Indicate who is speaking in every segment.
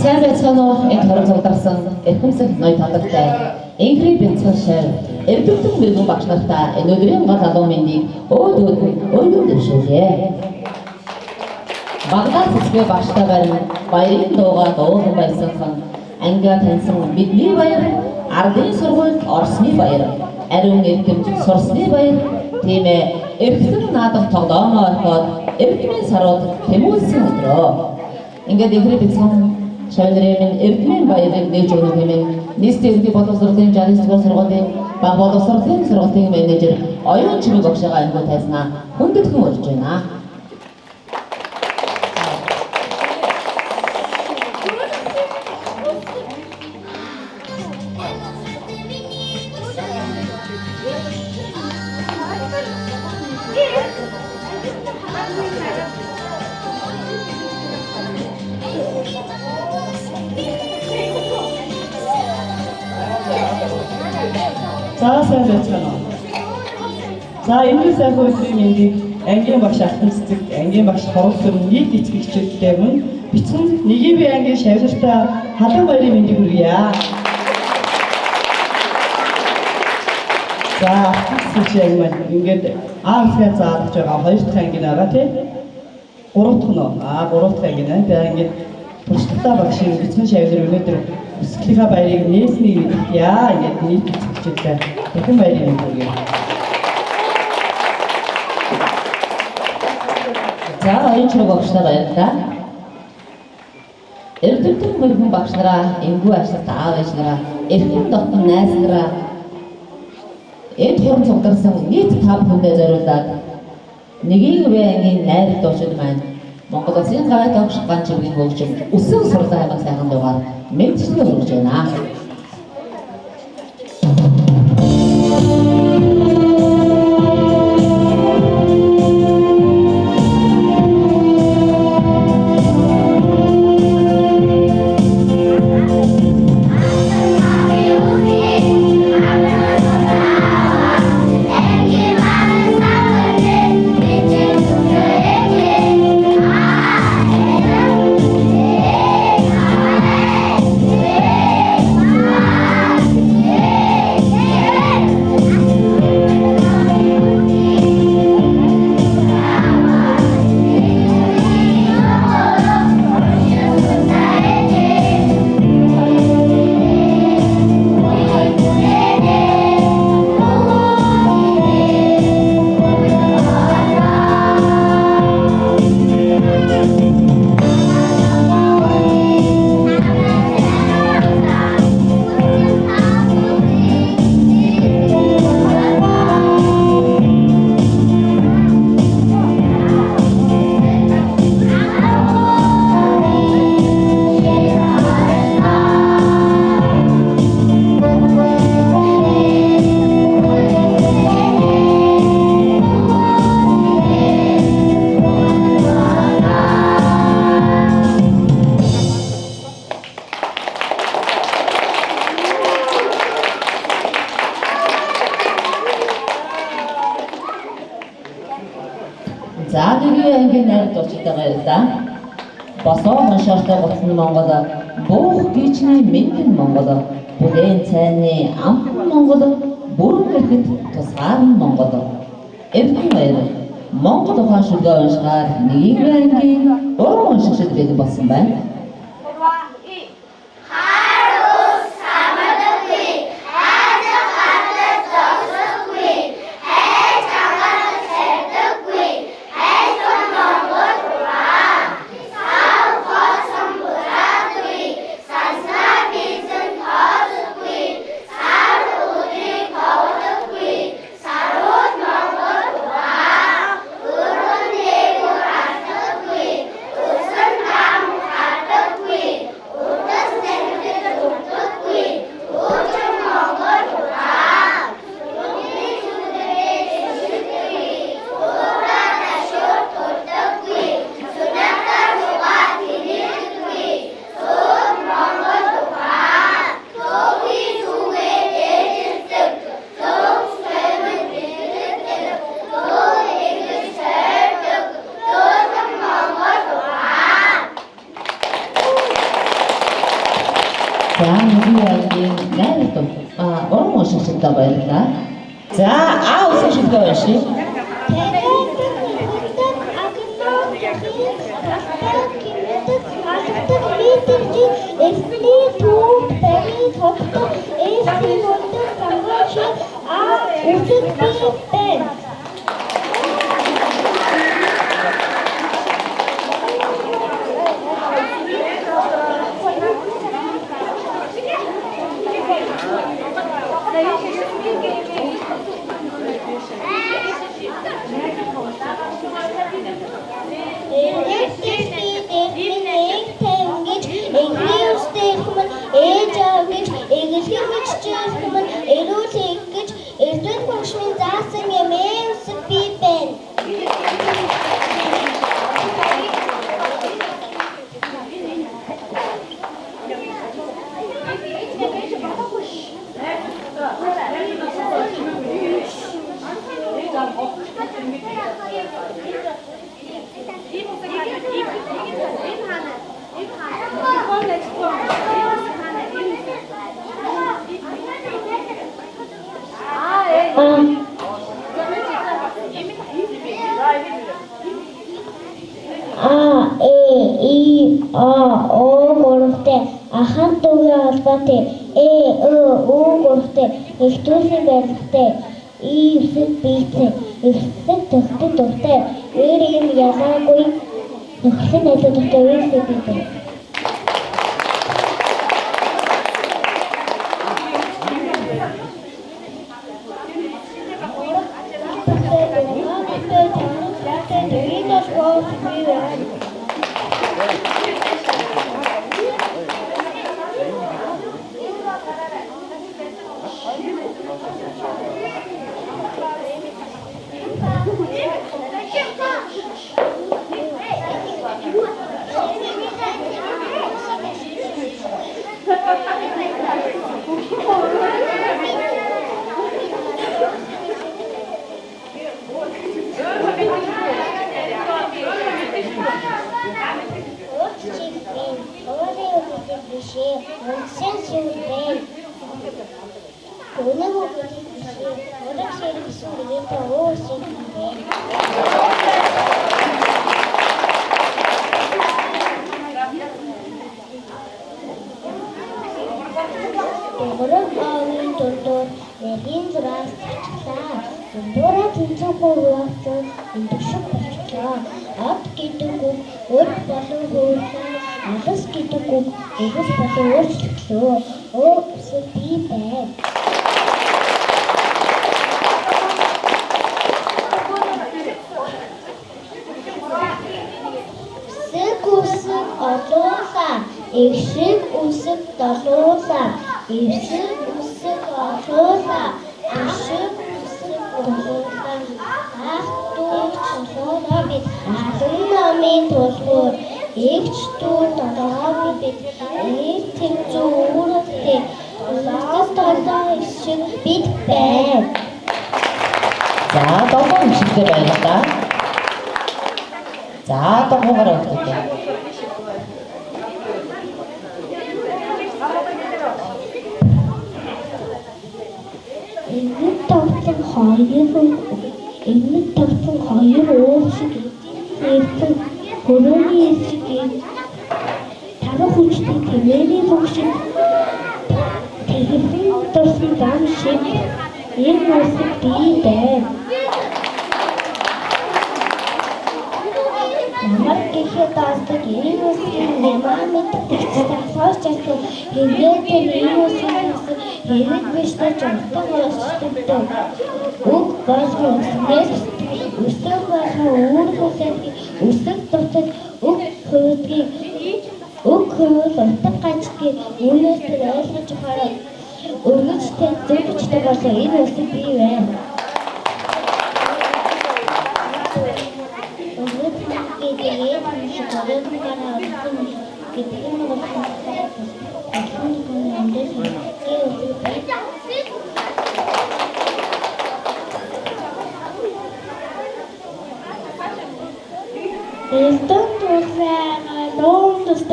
Speaker 1: сайн байцгаана уу энэ хорон цугдарсан эрхэмсэл ноён талбартай Инхри Бенцэн шар эрдэмтэн мэрэгэн багш нартай энэ өдрийн гол алуун мэндийг өөдөө дэвшүүлье. Багдад цэцгээ багштай барин баярын дуугаа дуулан баясгалан ангиа таньсан бидний баяр, ардын сургуульд орсны баяр, ариун эрдэмт сурсны баяр, тийм ээ эрхтэн наадах тоглоомоо орхоод эрдмийн сарууд тэмүүлсэн өдрөө. Ингээд Инхри Бенцэн шавнырын эрдмийн баярыг нээж өгөх хэмээн нийслэлийн ерөнхий боловсролын 69 дугаар сургуулийн баг боловсролын сургуулийн менежер Оюун Чимэг багшаа ангуу тайснаа хүндэтгэн урьж байна.
Speaker 2: Сайн байцгаана уу. За энэ сайхан өдрийн мэндийг ангийн багш алтан цэцэг, ангийн багш хоролцор нийт эцэгчүүдтэй мөн бичсэн нэгийн бие ангийн шавьсартай халуун баярын мэндийг хүргье. За цэцэг яг ингээд аавсаар зааж байгаа хоёр дахь ангийн байгаа тийм. Гурав дахь нь гурав дахь ангийн байна. Тэгээ ингээд туршлагатай багшийн бичсэн шавьсар өнөөдөр өсгөлийнхаа баярыг нээсний яа ингээд нийт эцэгчүүдтэй дахин баярын мэнд хүргье.
Speaker 1: За Оюун Чимэг багштай баярлалаа. Эрдэмтэн мэрэгэн багш нараа, эвгүй ажилт аав ээж нараа, эрхэм дотн найз нараа энд хорон цугдарсан нийт 5 хүндээ зориулаад нэгийн бие ангийн найр дуучид маань Монгол Улсын гавьяа тогш ганчгийн хөгжим өсөн сурлаа хэмээн сайхан дугаар мэдчилгээ хүргэж байна. За нэгийн ангийн найр дуучидаа баярлалаа. Босоо хоншоортой гоцны Монгол, буух гичний мэндэн Монгол, бүхэн цайны амхан Монгол, бүрэн эрхэт тусгаан Монгол. Эрдэнэ баяр Монгол ухаан шүлгээ уншихаар нэгийн ангийн уран уншигчид бэлэн болсон байна. За бидний байнгын найрд уран уншигчдаа баярлалаа. За уншигчдаа уншия.
Speaker 3: Ахын төвийн холбоотой гуравтай эхтүүлсэн барилгатай эсэд бийцээ эсэд төгтөд дуртай ийм ялгаагүй нөхцөл найдвартай үеэсээ бийцээ.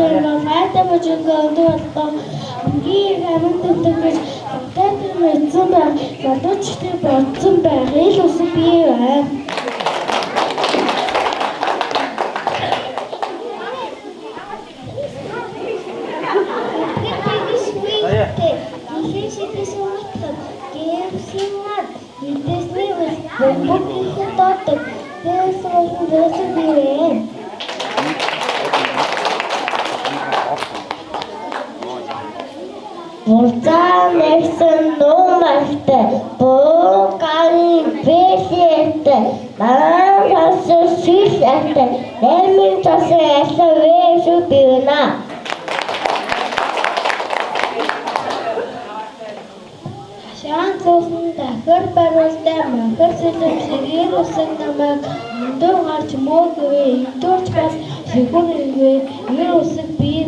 Speaker 3: дөрвөн файта божингаа өдөртөө гэр хамт төгөж татар мэдсэн байх залуучдын бодсон байх ил үсэг бий бай. Бурцаа нэрсэн нуумартай буугааны бэсэтэй мараас сүйсэтэй нэмэн тасаа ясаа вэшүү бивна. Шаан цуусан дахир баруултай махар сэлэмсэгээр усан намайг өндөр гарч мөөг өвөө өдөрч бас шигүр өвөө ер усэг бие